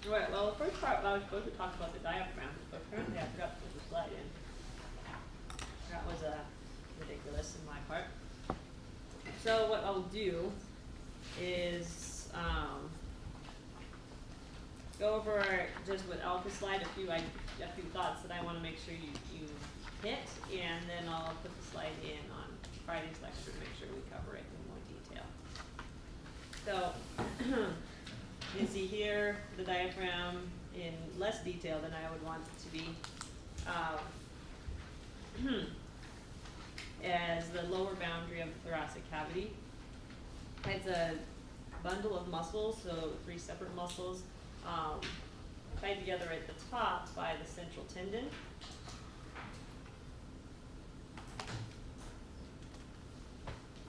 Right, well, the first part, I was supposed to talk about the diaphragm, but apparently I forgot to put the slide in. That was ridiculous in my part. So what I'll do is go over just without the slide a few thoughts that I want to make sure you hit, and then I'll put the slide in on Friday's lecture to make sure we cover it in more detail. So you see here the diaphragm in less detail than I would want it to be. As the lower boundary of the thoracic cavity. It's a bundle of muscles, so 3 separate muscles, tied together at the top by the central tendon.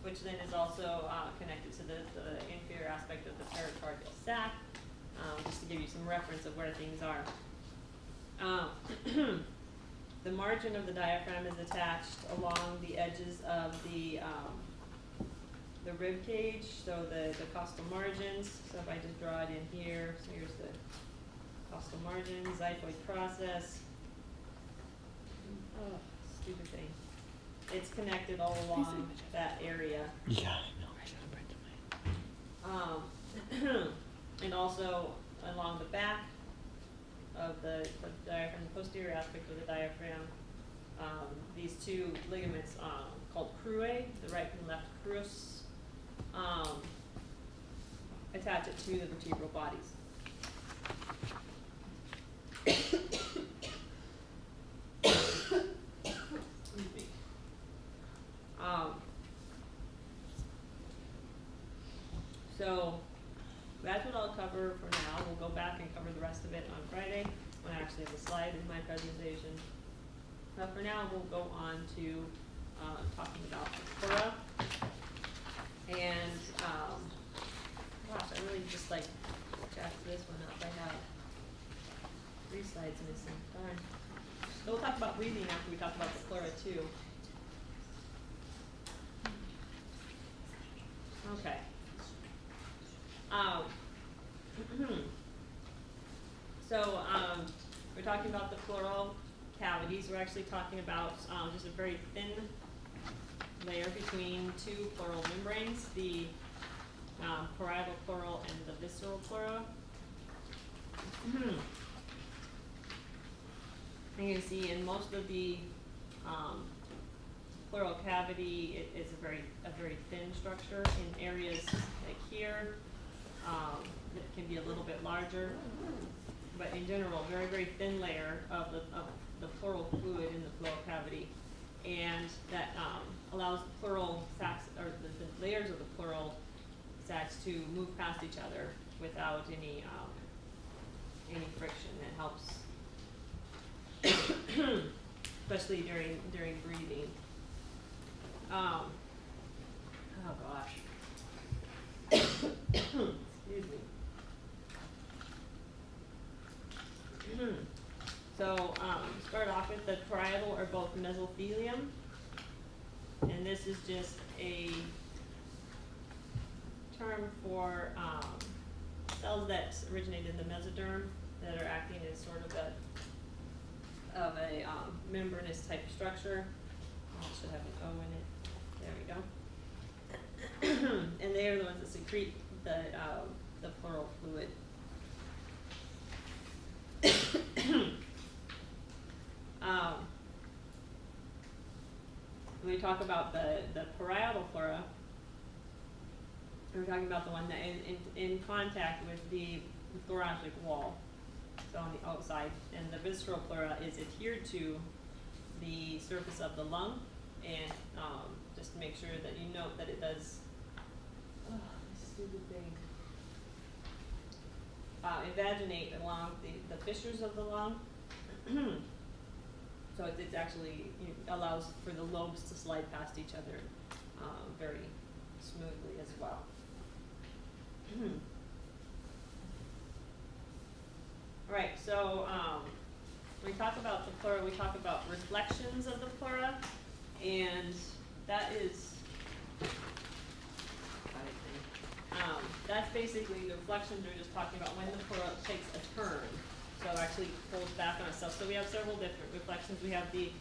Which then is also connected to the inferior aspect of the pericardial sac, just to give you some reference of where things are. The margin of the diaphragm is attached along the edges of the rib cage, so the costal margins. So if I just draw it in here, so here's the costal margin, xiphoid process. Oh, stupid thing. It's connected all along that area. Yeah, I know. And also along the back of the diaphragm, the posterior aspect of the diaphragm, these 2 ligaments called cruae, the right and left crus, attach it to the vertebral bodies. So that's what I'll cover for now. We'll go back and cover the rest of it on Friday when I actually have a slide in my presentation. But for now, we'll go on to talking about the pleura. And gosh, I really just like jacked this one up. I have 3 slides missing. Darn. So we'll talk about breathing after we talk about the pleura too. Okay. So we're talking about the pleural cavities. We're actually talking about just a very thin layer between 2 pleural membranes, the parietal pleural and the visceral pleura. And you can see in most of the pleural cavity, it is a very thin structure. In areas like here, it can be a little bit larger, but in general, very, very thin layer of the pleural fluid in the pleural cavity, and that allows the pleural sacs, or the layers of the pleural sacs, to move past each other without any friction. That helps, especially during breathing. Oh gosh. Excuse me. So start off with the parietal or both mesothelium, and this is just a term for cells that originate in the mesoderm that are acting as sort of a membranous type structure. Oh, it should have an O in it. There we go. And they are the ones that secrete the pleural fluid. When we talk about the parietal pleura, we're talking about the one that is in contact with the thoracic wall, so on the outside, and the visceral pleura is adhered to the surface of the lung, and just make sure that you note that it does, this stupid thing, invaginate along the fissures of the lung. So it actually allows for the lobes to slide past each other very smoothly as well. All right, so when we talk about the pleura, we talk about reflections of the pleura, and that is that's basically the reflections we're just talking about when the pleural takes a turn. So it actually pulls back on itself. So we have several different reflections. We have the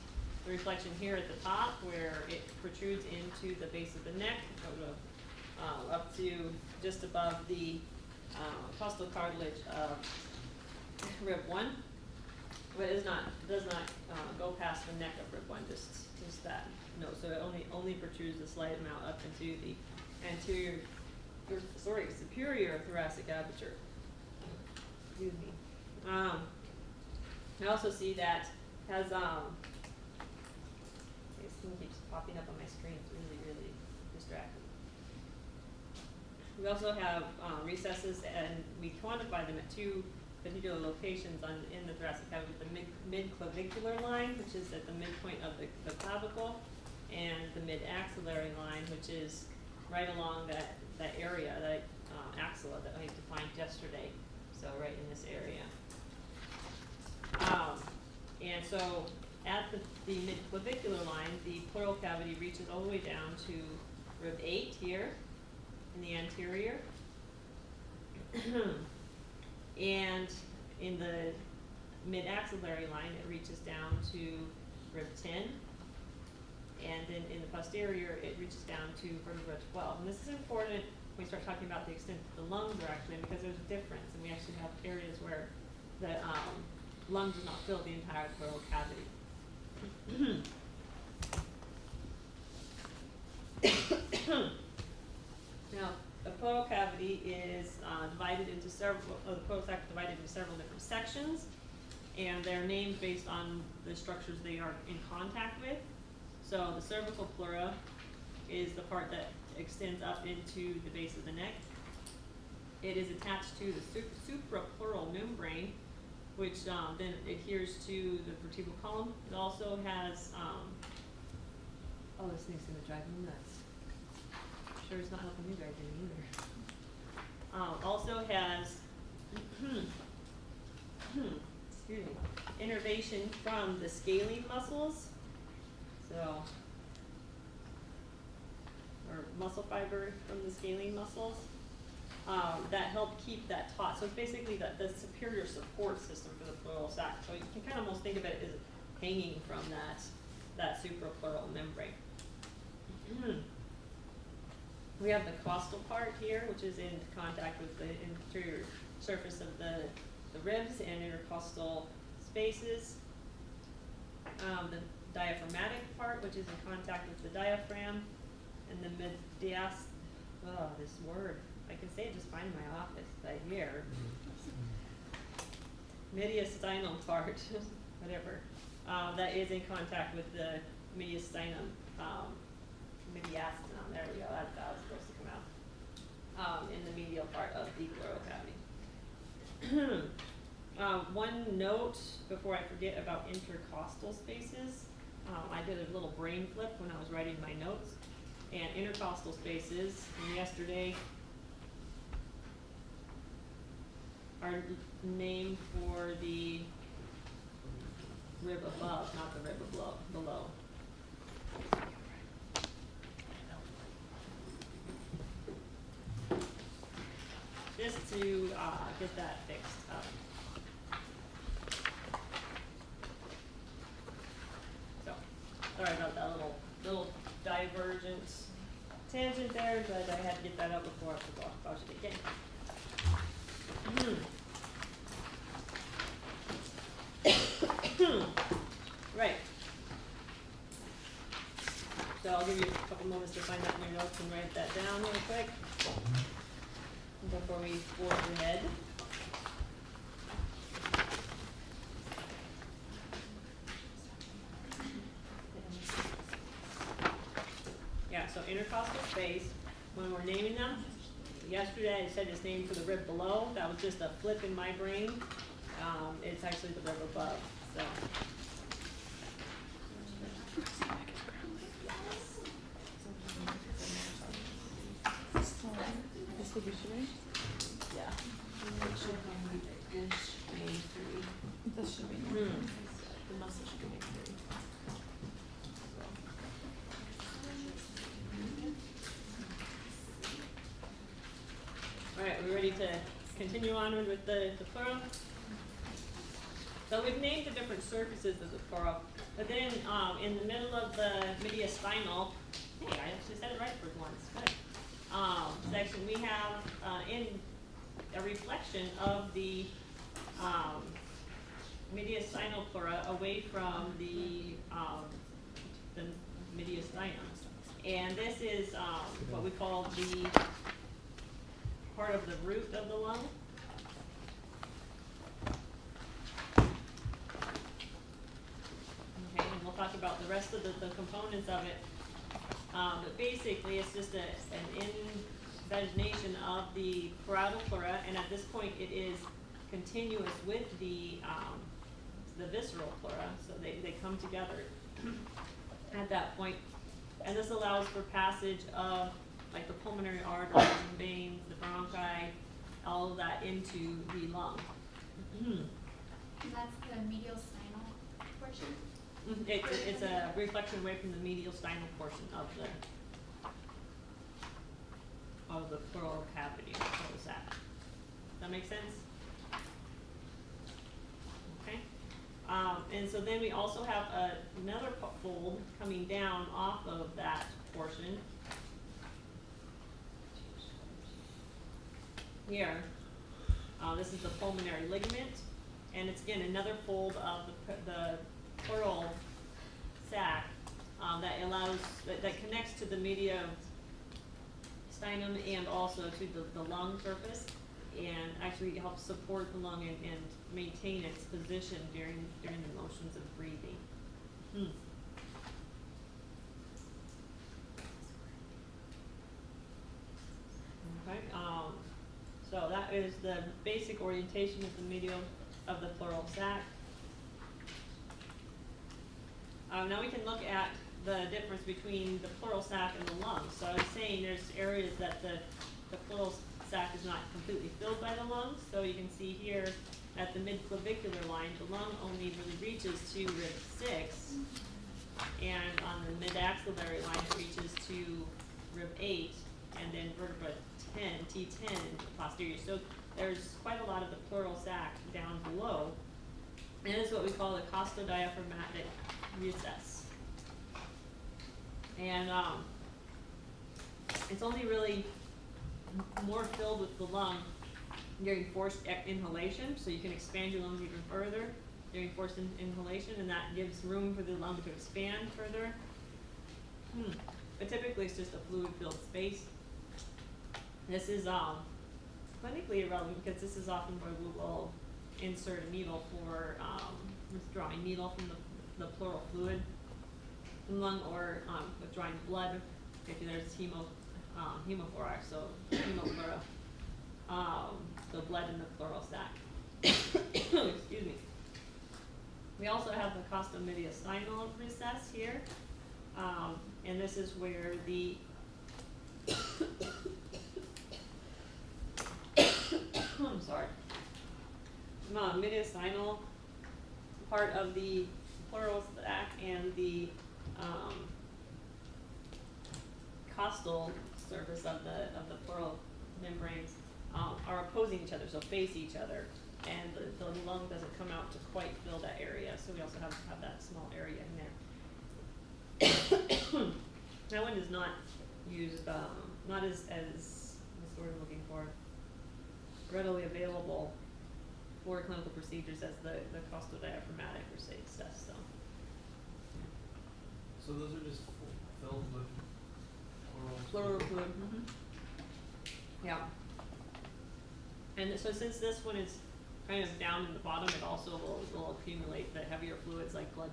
reflection here at the top where it protrudes into the base of the neck, up to just above the costal cartilage of rib 1. But it does not go past the neck of rib 1, just that. No, so it only protrudes a slight amount up into the superior thoracic aperture. Excuse me. I also see that has this thing keeps popping up on my screen. It's really, really distracting. We also have recesses, and we quantify them at 2 particular locations in the thoracic cavity: the mid-clavicular line, which is at the midpoint of the clavicle, and the mid-axillary line, which is right along that area, that axilla that I defined yesterday. So right in this area. And so at the mid-clavicular line, the pleural cavity reaches all the way down to rib 8 here in the anterior. And in the mid-axillary line, it reaches down to rib 10. And then in the posterior, it reaches down to vertebra 12. And this is important when we start talking about the extent that the lungs are actually in, because there's a difference. And we actually have areas where the lung does not fill the entire pleural cavity. Now, the pleural cavity is divided into several different sections, and they're named based on the structures they are in contact with. So the cervical pleura is the part that extends up into the base of the neck. It is attached to the suprapleural membrane, which then adheres to the vertebral column. It also has, oh, this thing's gonna drive me nuts. Sure, it's not helping me drive me either. Also has, excuse me, innervation from the scalene muscles, so, or muscle fiber from the scalene muscles, that help keep that taut. So it's basically the superior support system for the pleural sac. So you can kind of almost think of it as hanging from that suprapleural membrane. We have the costal part here, which is in contact with the interior surface of the ribs and intercostal spaces. The diaphragmatic part, which is in contact with the diaphragm, and the this word. I can say it just fine in my office, right here. Mediastinal part, whatever, that is in contact with the mediastinum, mediastinum, there we go, that's how it's supposed to come out, in the medial part of the pleural cavity. One note before I forget about intercostal spaces. I did a little brain flip when I was writing my notes, and intercostal spaces, and yesterday, are named for the rib above, not the rib below. Just to get that fixed up. So, sorry about that little divergent tangent there, but I had to get that up before I forgot about it again. Right. So I'll give you a couple moments to find that in your notes and write that down real quick before we forge ahead. Yeah, so intercostal space, when we're naming them, yesterday I said it's named for the rib below. That was just a flip in my brain. It's actually the rib above. So. This would be three? Yeah. It should be name 3. This should be name 3. The muscle should be name 3. All right. ready to continue onward with the pleural. So we've named the different surfaces of the pleural, but then in the middle of the mediastinal, hey, I actually said it right for once, good. Section, we have in a reflection of the mediastinal pleura away from the mediastinum. And this is what we call the part of the root of the lung. Okay, and we'll talk about the rest of the components of it. But basically, it's just an invagination of the parietal pleura, and at this point, it is continuous with the visceral pleura, so they come together at that point. And this allows for passage of like the pulmonary arteries and veins, the bronchi, all of that into the lung. And that's the medial spinal portion? It's a reflection away from the medial spinal portion of the pleural cavity, or pleural sac. Does that make sense? Okay. And so then we also have another fold coming down off of that portion. Here, this is the pulmonary ligament, and it's again another fold of the pleural sac that connects to the mediastinum and also to the lung surface, and actually helps support the lung and maintain its position during the motions of breathing. Okay. So that is the basic orientation of the medial of the pleural sac. Now we can look at the difference between the pleural sac and the lungs. So I was saying there's areas that the pleural sac is not completely filled by the lungs. So you can see here at the mid-clavicular line, the lung only really reaches to rib 6, and on the mid-axillary line it reaches to rib 8, and then vertebra 10, T10 posterior. So there's quite a lot of the pleural sac down below, and it's what we call the costodiaphragmatic recess. And it's only really more filled with the lung during forced inhalation, so you can expand your lungs even further during forced inhalation, and that gives room for the lung to expand further. But typically it's just a fluid-filled space. This is clinically irrelevant because this is often where we will insert a needle for withdrawing needle from the pleural fluid in the lung, or withdrawing blood if there's hemothorax, so hemopleura, so blood in the pleural sac. Excuse me. We also have the costomediastinal recess here, and this is where the I'm sorry, mediastinal part of the pleural sac and the costal surface of the pleural membranes are opposing each other, so face each other, and the lung doesn't come out to quite fill that area, so we also have that small area in there. That one is not used, not as what's the word I'm looking for, readily available for clinical procedures as the costodiaphragmatic recess. So those are just filled with pleural fluid. Yeah. And so since this one is kind of down in the bottom, it also will accumulate the heavier fluids like blood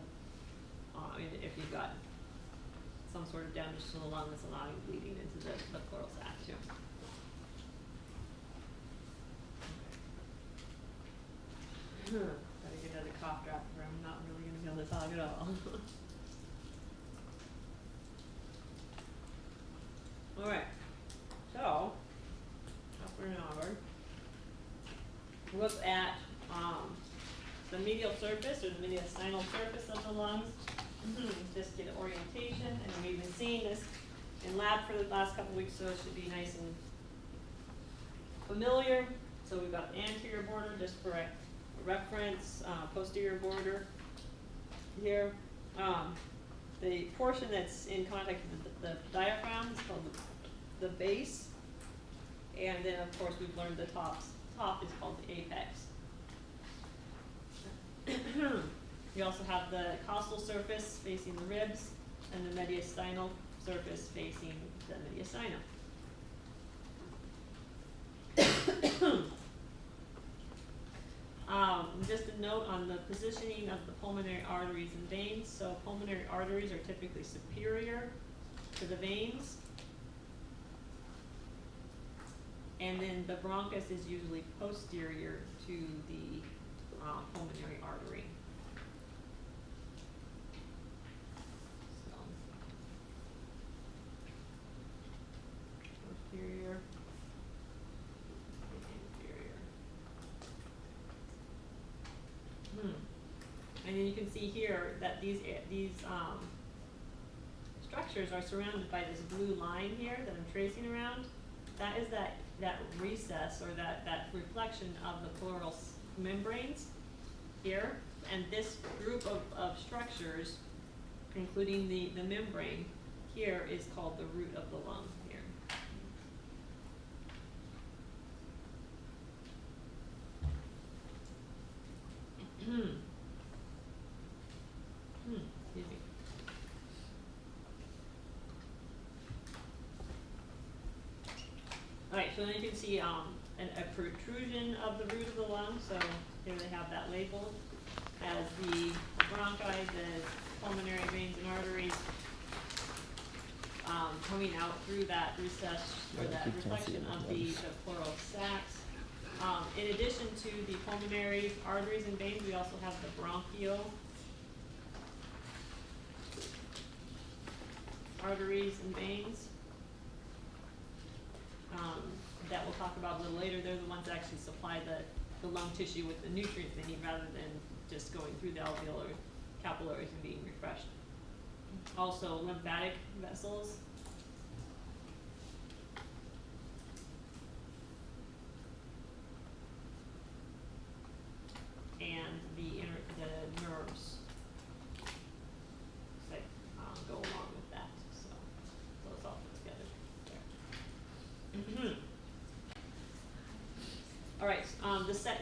if you've got some sort of damage to the lung that's allowing bleeding into the pleural sac too. Gotta get another cough drop or I'm not really gonna be able to talk at all. Alright, so upper and onward. Look at the medial surface or the mediastinal surface of the lungs. Just get orientation, and we've been seeing this in lab for the last couple weeks, so it should be nice and familiar, so we've got the anterior border, just for a reference, posterior border here. The portion that's in contact with the diaphragm is called the base. And then, of course, we've learned the top is called the apex. You also have the costal surface facing the ribs, and the mediastinal surface facing the mediastinum. Just a note on the positioning of the pulmonary arteries and veins. So pulmonary arteries are typically superior to the veins. And then the bronchus is usually posterior to the pulmonary artery. So, posterior, inferior. And then you can see here that these structures are surrounded by this blue line here that I'm tracing around. That is that recess, or that reflection of the pleural membranes here. And this group of structures, including the membrane here, is called the root of the lung here. Excuse me. Alright, so then you can see a protrusion of the root of the lung. So here they have that labeled as the bronchi, the pulmonary veins and arteries coming out through that recess, or that reflection of the pleural sacs. In addition to the pulmonary arteries and veins, we also have the bronchial arteries and veins. That we'll talk about a little later. They're the ones that actually supply the lung tissue with the nutrients they need, rather than just going through the alveolar capillaries and being refreshed. Also, lymphatic vessels. And the nerves that go along with that. So those all put together there. All right,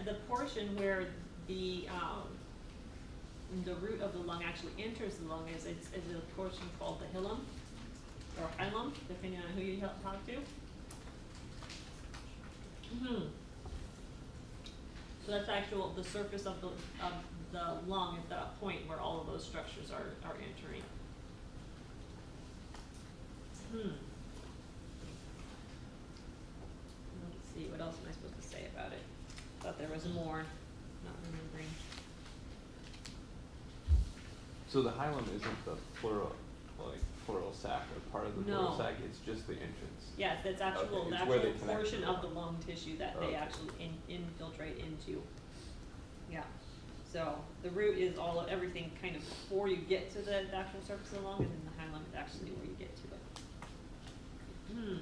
the portion where the root of the lung actually enters the lung is a portion called the hilum, or hilum, depending on who you talk to. So that's the surface of the lung at that point where all of those structures are entering. Let's see, what else am I supposed to say about it? Thought there was more, not remembering. So the hilum isn't the pleural sac, or part of the pleural sac, it's just the entrance. Yes, that's Okay, the it's actual where they connect portion to the of the lung. lung tissue that they actually infiltrate into. Yeah. So the root is everything kind of before you get to the actual surface of the lung, and then the hilum is actually where you get to it. Can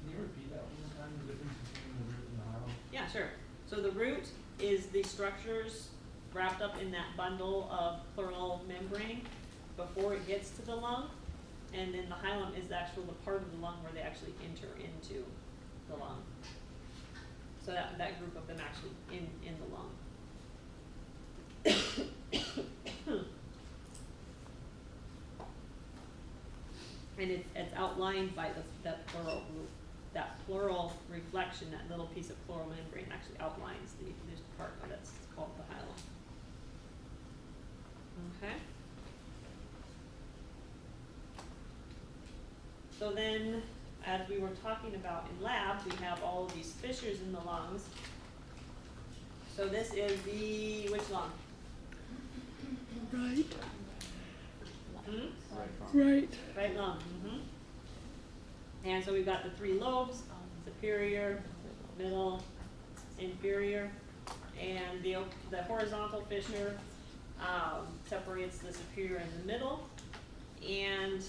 you repeat that one more time, the difference between the root and the hilum? Yeah, sure. So the root is the structures wrapped up in that bundle of pleural membrane before it gets to the lung, and then the hilum is the part of the lung where they actually enter into the lung. So that group of them actually in the lung. And it's outlined by that pleural group. That pleural reflection, that little piece of pleural membrane, actually outlines this part that's called the hilum. Okay. So then, as we were talking about in lab, we have all of these fissures in the lungs. So this is which lung? Right. Right. Right lung. And so we've got the three lobes: superior, middle, inferior, and the horizontal fissure separates the superior and the middle, and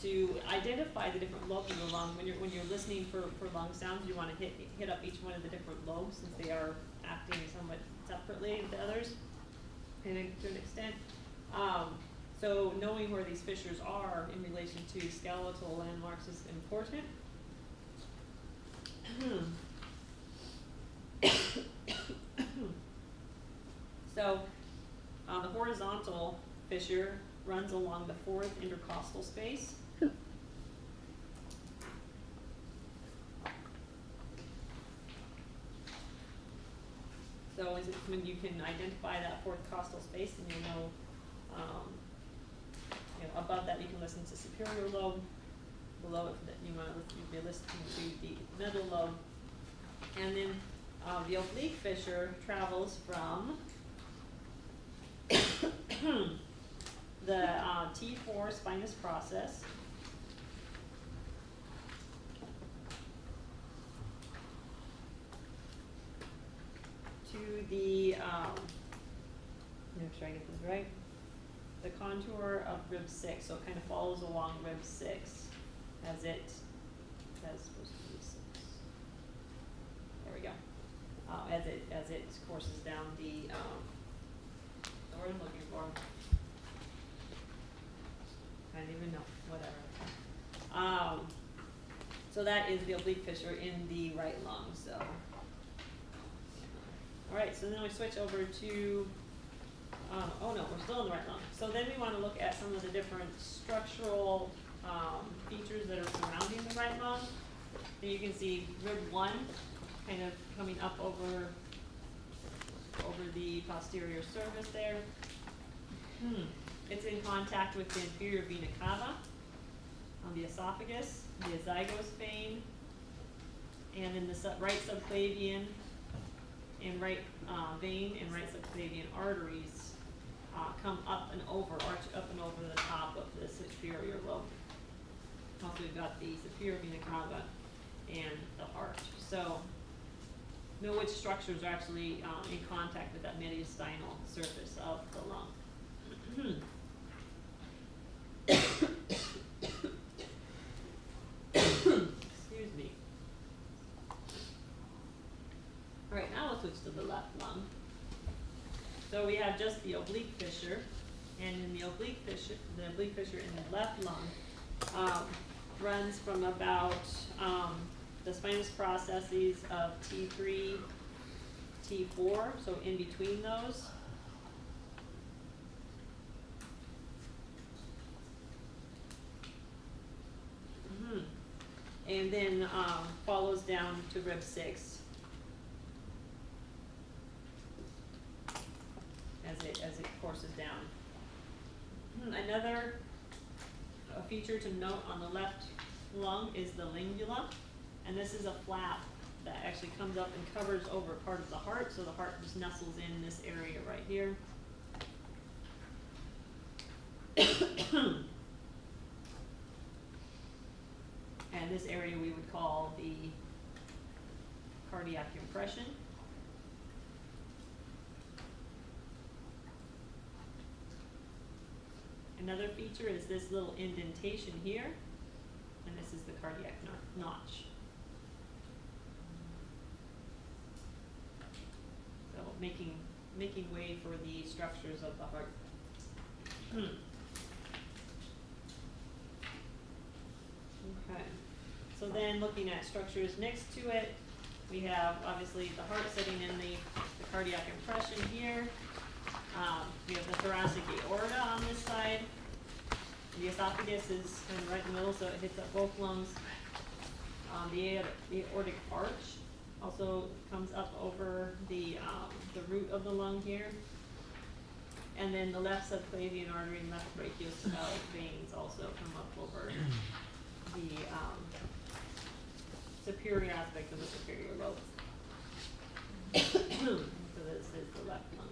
to identify the different lobes of the lung. When you're listening for lung sounds, you wanna hit up each one of the different lobes, since they are acting somewhat separately to others, and to an extent. So knowing where these fissures are in relation to skeletal landmarks is important. So, the horizontal fissure runs along the fourth intercostal space. So is it when you can identify that fourth costal space, and you know, above that you can listen to superior lobe, below it that you want to be listening to the middle lobe, and then the oblique fissure travels from the T4 spinous process to the, make sure I get this right, the contour of rib 6, so it kind of follows along rib 6 as it, that's supposed to be 6. There we go. As it courses down the word I'm looking for. I don't even know, whatever. So that is the oblique fissure in the right lung, so. Alright, so then we switch over to, oh no, we're still in the right lung. So then we want to look at some of the different structural features that are surrounding the right lung. So you can see rib 1 kind of coming up over the posterior surface there. It's in contact with the inferior vena cava on the esophagus, the azygos vein, and then the right subclavian and right vein and right subclavian arteries come up and over, arch up and over the top of the superior lobe. Also, we've got the superior vena cava and the heart. So, know which structures are actually in contact with that mediastinal surface of the lung. Excuse me. Alright, now we'll switch to the left lung. So we have just the oblique fissure, and in the oblique fissure in the left lung runs from about the spinous processes of T3, T4, so in between those. And then follows down to rib 6 as it courses down. Another feature to note on the left lung is the lingula, and this is a flap that actually comes up and covers over part of the heart, so the heart just nestles in this area right here. And this area we would call the cardiac impression. Another feature is this little indentation here, and this is the cardiac notch. So making way for the structures of the heart. Okay, so then looking at structures next to it, we have obviously the heart sitting in the cardiac impression here. We have the thoracic aorta on this side. The esophagus is kind of right in the middle, so it hits up both lungs. The aortic arch also comes up over the root of the lung here. And then the left subclavian artery and left brachiocephalic veins also come up over the superior aspect of the superior lobe. So this is the left lung.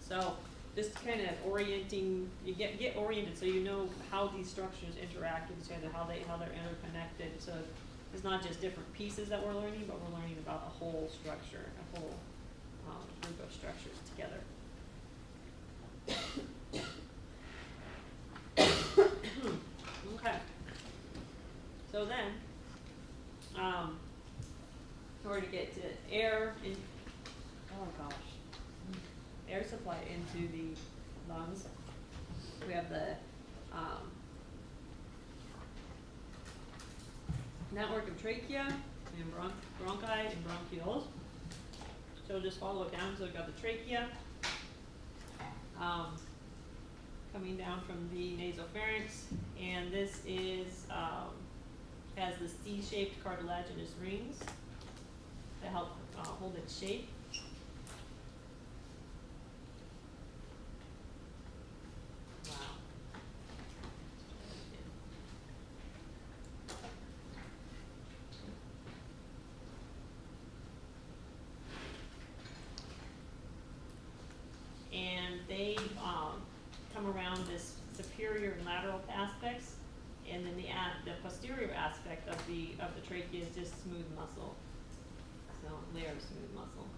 So just kind of orienting, you get oriented so you know how these structures interact with each other, how they're interconnected. So it's not just different pieces that we're learning, but we're learning about a whole structure, a whole group of structures together. So then, in order to get to air in, oh gosh, air supply into the lungs, we have the, network of trachea and bronchi and bronchioles. So just follow it down. So we've got the trachea, coming down from the nasopharynx, and this is, has the C-shaped cartilaginous rings to help hold its shape. Wow. And they come around this superior and lateral aspects, and then the posterior aspect of the trachea is just smooth muscle. So layer of smooth muscle.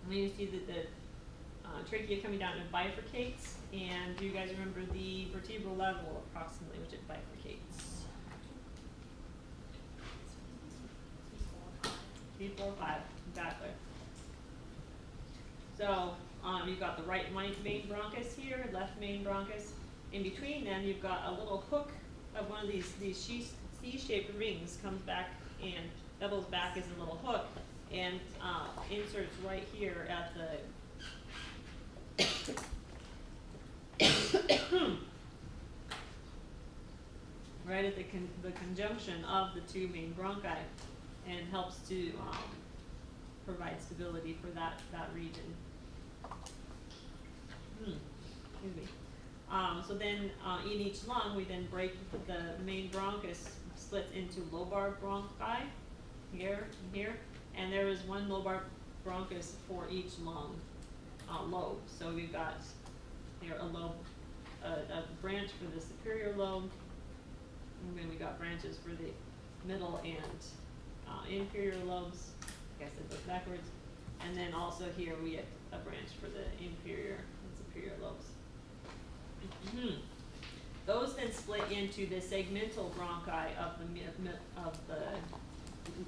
And then you see that the trachea coming down and bifurcates, and do you guys remember the vertebral level approximately which it bifurcates? 3, 4, 5, exactly. So you've got the right main bronchus here, left main bronchus. In between them, you've got a little hook of one of these C-shaped rings comes back and doubles back as a little hook and inserts right here at the right at the conjunction of the two main bronchi, and helps to provide stability for that region. Excuse me. So then in each lung, we then break the main bronchus splits into lobar bronchi, here and here, and there is one lobar bronchus for each lung lobe. So we've got here a lobe, a branch for the superior lobe, and then we got branches for the middle and inferior lobes. I guess it goes backwards. And then also here we get a branch for the inferior and superior lobes. Those then split into the segmental bronchi of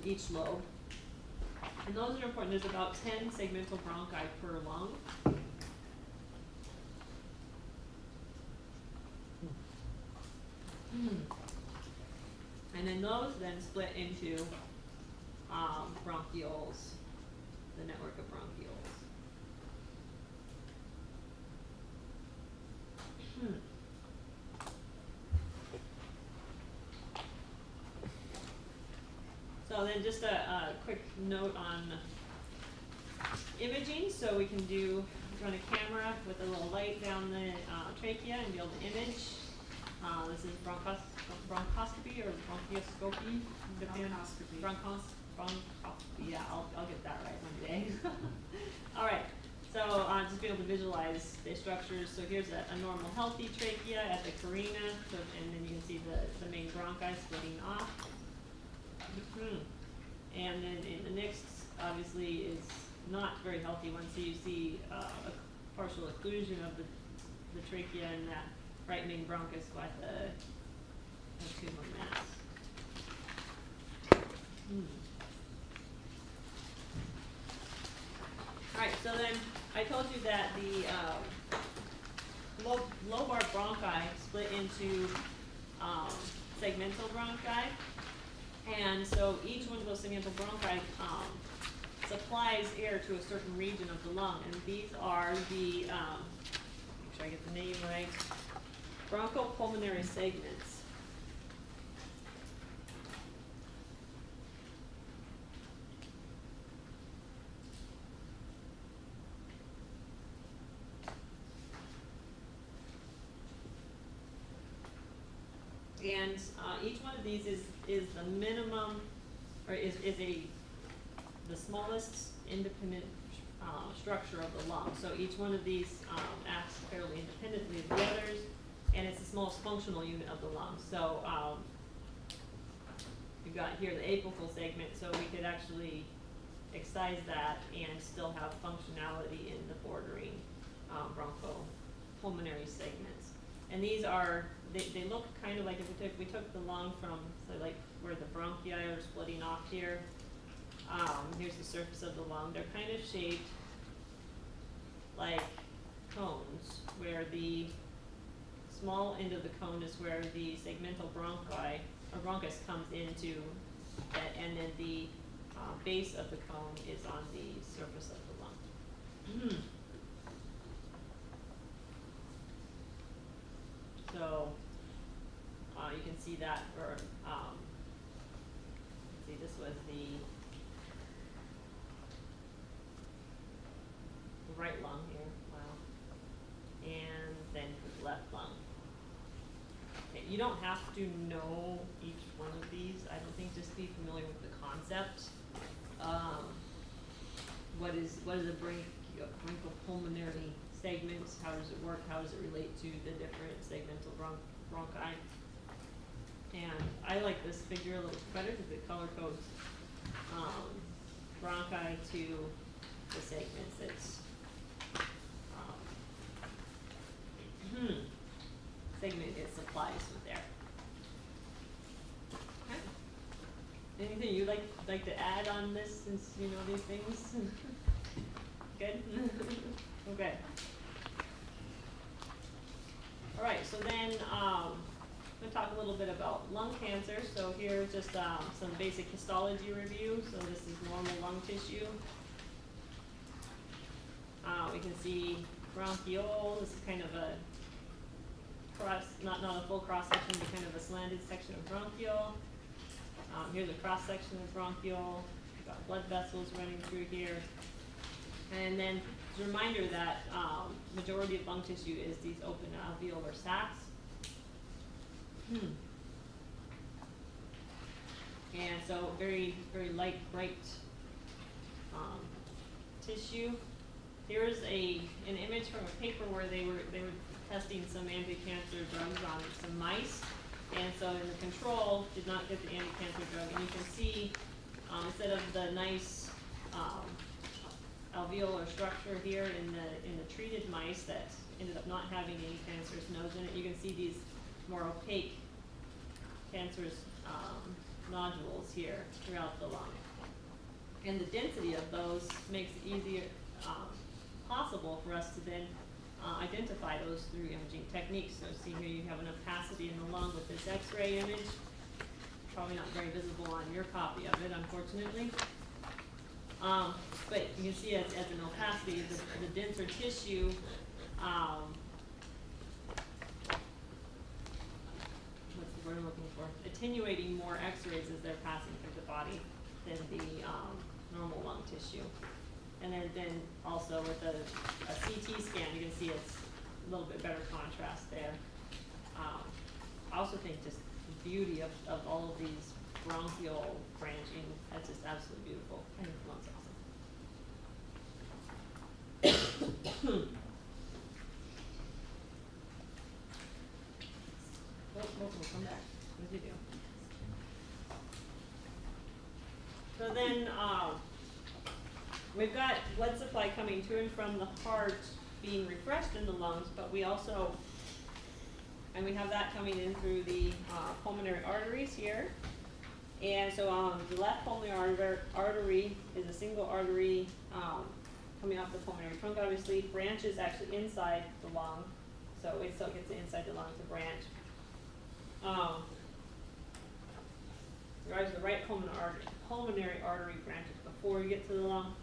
each lobe. And those are important. There's about 10 segmental bronchi per lung. And then those then split into bronchioles, the network of bronchioles. So then just a quick note on imaging. So we can run a camera with a little light down the trachea and be able to image. This is bronchoscopy or bronchioscopy. Bronchoscopy, yeah, I'll get that right one day. All right, so just be able to visualize the structures. So here's a normal healthy trachea at the carina, and then you can see the main bronchi splitting off. And then in the next, obviously, is not very healthy one, so you see a partial occlusion of the trachea and that right main bronchus by the tumor mass. Alright, so then I told you that the lobar bronchi split into segmental bronchi, and so each one of those segmental bronchi supplies air to a certain region of the lung, and these are the, make sure I get the name right, bronchopulmonary segments. And each one of these is the minimum, or is the smallest independent structure of the lung. So each one of these acts fairly independently of the others, and it's the smallest functional unit of the lung. So we've got here the apical segment, so we could actually excise that and still have functionality in the bordering pulmonary segments. And these are, they look kind of like if we took the lung from, so like where the bronchi are splitting off here. Here's the surface of the lung. They're kind of shaped like cones, where the small end of the cone is where the segmental bronchi, or bronchus comes into that, and then the base of the cone is on the surface of the lung. So, you can see that for, see, this was the right lung here, wow, and then the left lung. Okay, you don't have to know each one of these, I don't think, just be familiar with the concept. What is a bronchopulmonary segment? How does it work? How does it relate to the different segmental bronchi? And I like this figure a little better because it color codes bronchi to the segments. It's segment it supplies with there. Okay. Anything you'd like to add on this, since you know these things? Good? Okay. All right, so then I'm going to talk a little bit about lung cancer. So here's just some basic histology review. So this is normal lung tissue. We can see bronchiole. This is kind of a cross, not a full cross section, but kind of a slanted section of bronchiole. Here's a cross section of bronchiole. We've got blood vessels running through here. And then a reminder that majority of lung tissue is these open alveolar sacs. And so very, very light, bright tissue. Here's an image from a paper where they were testing some anti-cancer drugs on some mice. And so in the control did not get the anti-cancer drug, and you can see instead of the nice alveolar structure here in the treated mice that ended up not having any cancerous nodes in it, you can see these more opaque cancerous nodules here throughout the lung. And the density of those makes it easier possible for us to then identify those through imaging techniques. So see here you have an opacity in the lung with this X-ray image. Probably not very visible on your copy of it, unfortunately. But you can see as an opacity, the denser tissue, what's the word I'm looking for? Attenuating more X-rays as they're passing through the body than the normal lung tissue. And then also with a CT scan, you can see it's a little bit better contrast there. I also think just the beauty of all of these bronchial branching, that's just absolutely beautiful. I think the lung's awesome. We'll come back. What did you do? So then, we've got blood supply coming to and from the heart being refreshed in the lungs, but we also, and we have that coming in through the pulmonary arteries here. And so the left pulmonary artery is a single artery coming off the pulmonary trunk, obviously. Branches actually inside the lung, so it still gets inside the lung to branch. The right pulmonary artery branches before you get to the lung.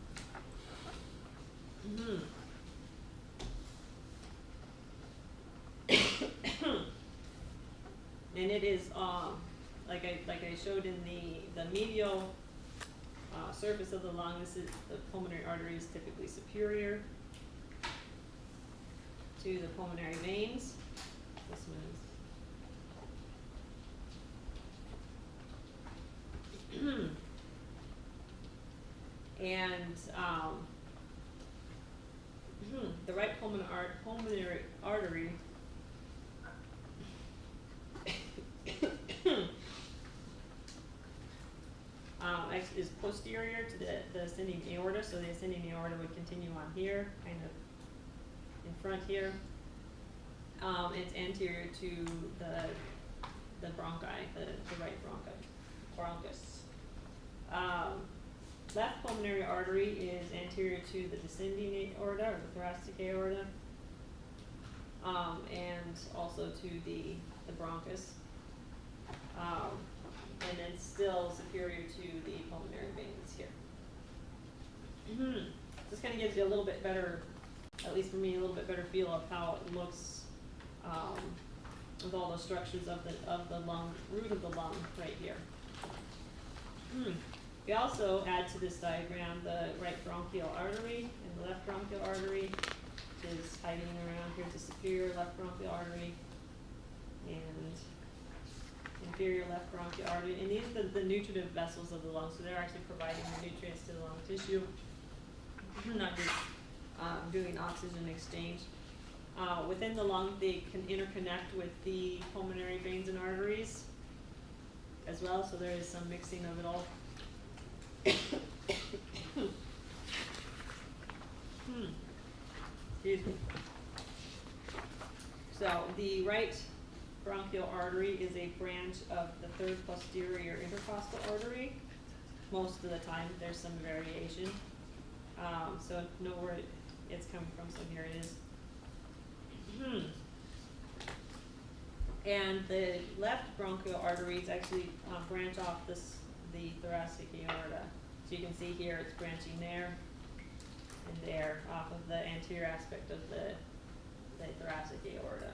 And it is like I showed in the medial surface of the lung. This is the pulmonary artery is typically superior to the pulmonary veins. This one is. And the right pulmonary artery is posterior to the ascending aorta, so the ascending aorta would continue on here, kind of in front here. It's anterior to the bronchi, the right bronchus. Left pulmonary artery is anterior to the descending aorta or the thoracic aorta, and also to the bronchus, and then still superior to the pulmonary veins here. This kind of gives you a little bit better, at least for me, a little bit better feel of how it looks with all the structures of the lung, root of the lung right here. We also add to this diagram the right bronchial artery and the left bronchial artery, which is hiding around here, the superior left bronchial artery and inferior left bronchial artery. And these are the nutritive vessels of the lung, so they're actually providing the nutrients to the lung tissue, not just doing oxygen exchange. Within the lung, they can interconnect with the pulmonary veins and arteries as well, so there is some mixing of it all. Excuse me. So the right bronchial artery is a branch of the third posterior intercostal artery. Most of the time, there's some variation. So know where it's coming from, so here it is. And the left bronchial arteries actually branch off the thoracic aorta. So you can see here it's branching there and there off of the anterior aspect of the thoracic aorta.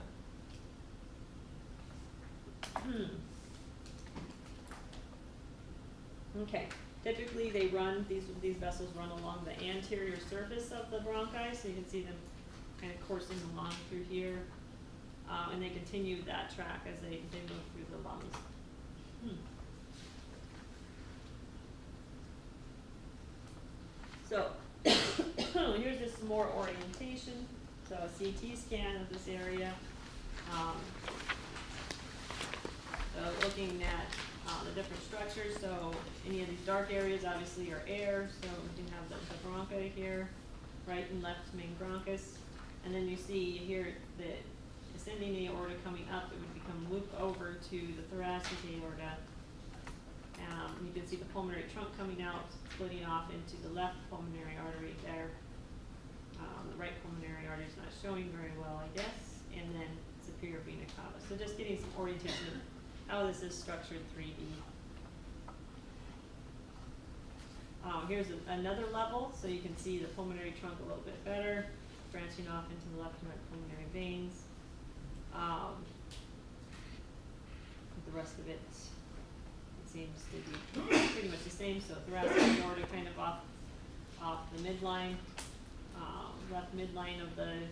Okay. Typically they run, these vessels run along the anterior surface of the bronchi, so you can see them kind of coursing along through here. And they continue that track as they move through the lungs. So here's just some more orientation. So a CT scan of this area. So looking at the different structures. So any of these dark areas obviously are air. So you can have the bronchi here, right and left main bronchus. And then you see here the ascending aorta coming up, it would become looped over to the thoracic aorta. You can see the pulmonary trunk coming out, splitting off into the left pulmonary artery there. The right pulmonary artery is not showing very well, I guess. And then superior vena cava. So just getting some orientation of how this is structured 3D. Here's another level, so you can see the pulmonary trunk a little bit better, branching off into the left and right pulmonary veins. The rest of it seems to be pretty much the same. So thoracic aorta kind of off the midline, left midline of the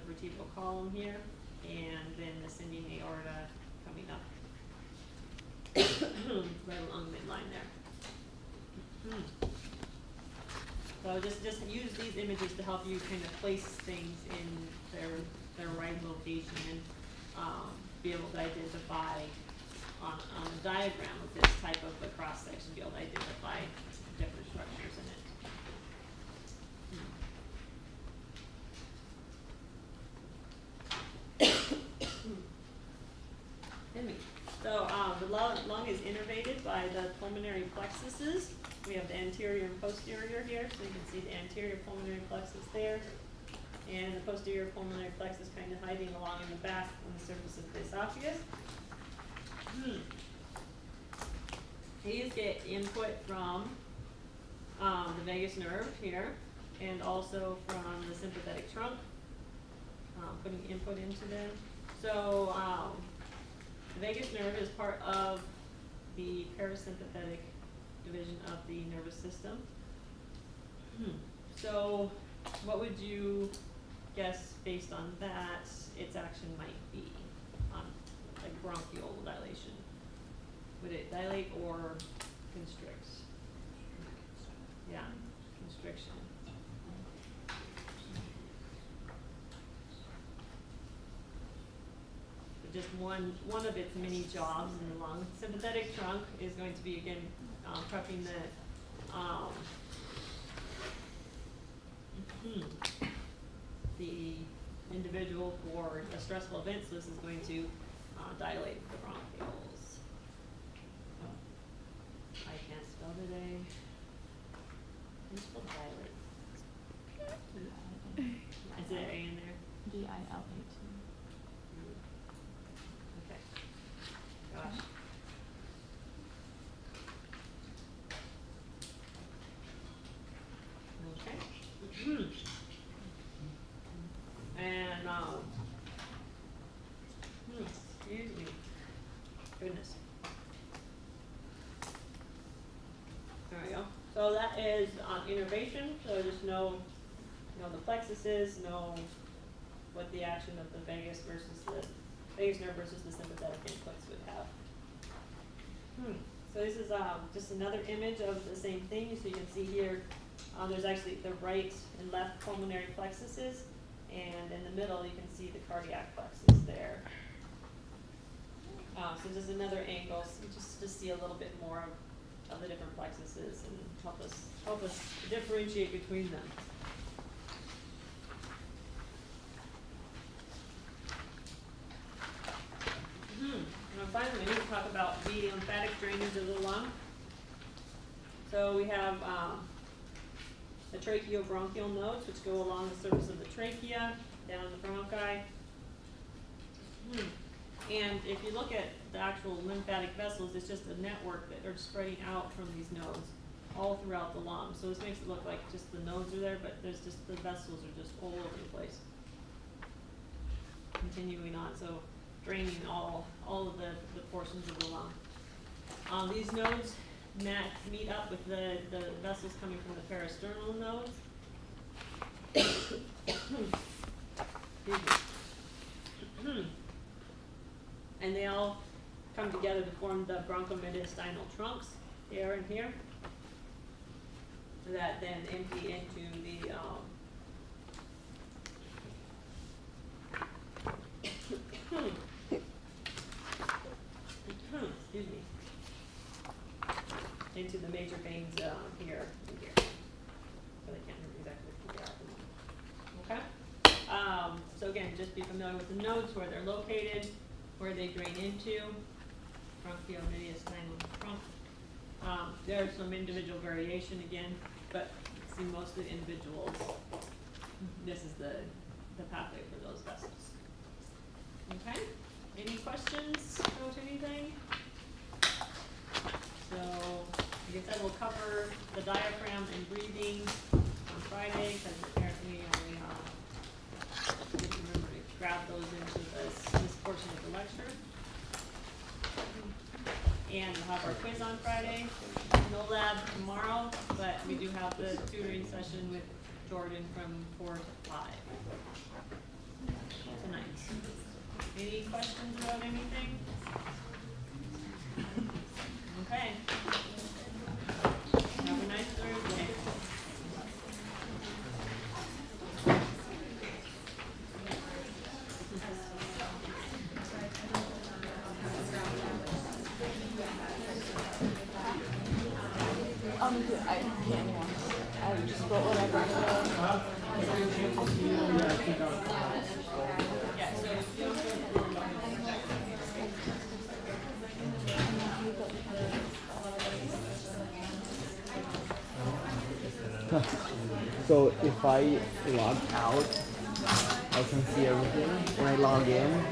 vertebral column here, and then the ascending aorta coming up right along the midline there. So just use these images to help you kind of place things in their right location and be able to identify on a diagram of this type of a cross section, be able to identify different structures in it. So the lung is innervated by the pulmonary plexuses. We have the anterior and posterior here, so you can see the anterior pulmonary plexus there, and the posterior pulmonary plexus kind of hiding along in the back on the surface of the esophagus. These get input from the vagus nerve here, and also from the sympathetic trunk, putting input into them. So the vagus nerve is part of the parasympathetic division of the nervous system. So what would you guess, based on that, its action might be on like bronchial dilation? Would it dilate or constrict? Yeah, constriction. But just one of its many jobs in the lung. Sympathetic trunk is going to be, again, prepping the individual for a stressful event, so this is going to dilate the bronchioles. I can't spell today. Can you spell dilate? Is there A in there? D-I-L-A-T. Okay. Gosh. Okay. And, excuse me. Goodness. There we go. So that is innervation, so just know the plexuses, know what the action of the vagus nerve versus the sympathetic inputs would have. So this is just another image of the same thing. So you can see here, there's actually the right and left pulmonary plexuses, and in the middle you can see the cardiac plexus there. So just another angle, so just to see a little bit more of the different plexuses and help us differentiate between them. And finally, we need to talk about the lymphatic drainage of the lung. So we have the tracheobronchial nodes, which go along the surface of the trachea, down the bronchi. And if you look at the actual lymphatic vessels, it's just a network that are spreading out from these nodes all throughout the lung. So this makes it look like just the nodes are there, but there's just the vessels are just all over the place. Continuing on, so draining all of the portions of the lung. These nodes meet up with the vessels coming from the peristernal nodes. And they all come together to form the bronchomediastinal trunks here and here, that then empty into the excuse me, into the major veins here and here. So they can't remember exactly what they are at the moment. Okay? So again, just be familiar with the nodes, where they're located, where they drain into, bronchomediastinal trunk. There's some individual variation again, but see most of the individuals, this is the pathway for those vessels. Okay? Any questions about anything? So, like I said, we'll cover the diaphragm and breathing on Friday, because apparently I didn't remember to grab those into this portion of the lecture. And we'll have our quiz on Friday. No lab tomorrow, but we do have the tutoring session with Jordan from 4 to 5 tonight. Any questions about anything? Okay. Have a nice Thursday. I can't anymore. I just wrote whatever. Yeah, so if you So if I log out, I can see everything. When I log in,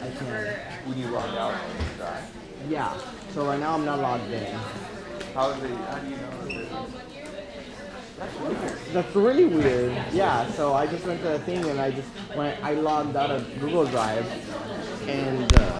I can't. When you log out, Yeah. So right now I'm not logged in. how do you know that That's really weird. Yeah. So I just went to the thing and when I logged out of Google Drive and.